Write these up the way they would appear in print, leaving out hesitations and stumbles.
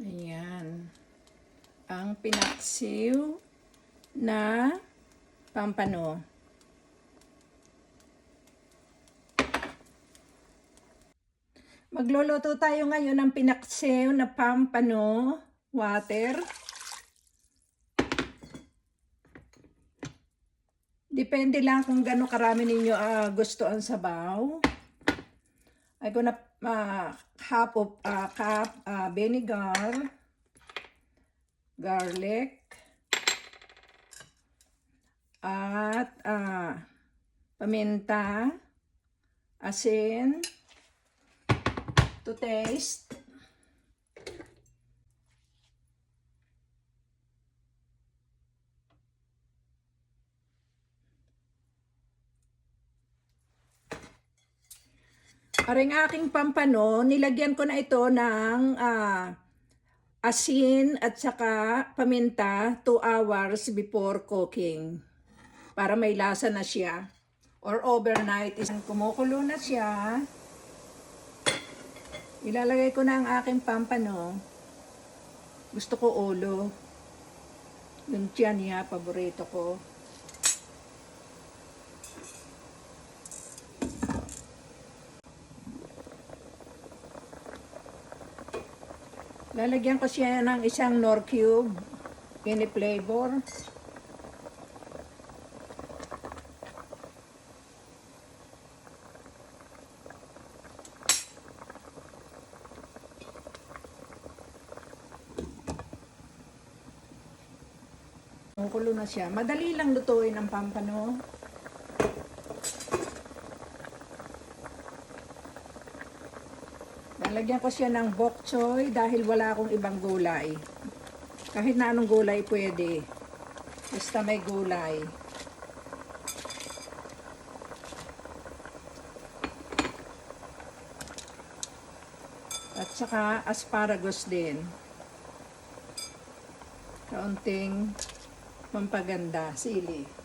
Ayan. Ang pinaksiw na pampano. Magluluto tayo ngayon ng pinaksiw na pampano water. Depende lang kung gaano karami ninyo gusto ang sabaw. I'm gonna half of cup vinegar, garlic, at paminta, asin, to taste. Aring aking pampano, nilagyan ko na ito ng asin at saka paminta 2 hours before cooking para may lasa na siya, or overnight. Kumukulo na siya. Ilalagay ko na ang aking pampano. Gusto ko ulo. Yung tiyan niya, paborito ko. Lalagyan ko siya ng isang Knorr cube, any flavor. Kumukulo na siya. Madali lang lutuin ang pampano. Lalagyan ko siya ng bok choy dahil wala akong ibang gulay. Kahit na anong gulay pwede. Basta may gulay. At saka asparagus din. Kaunting pampaganda, sili.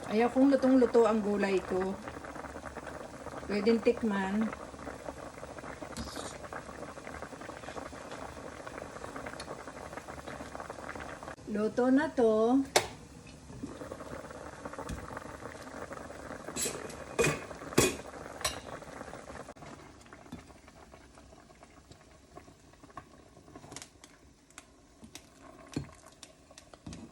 Ayaw kong lutong-luto ang gulay ko. Pwedeng tikman. Luto na to.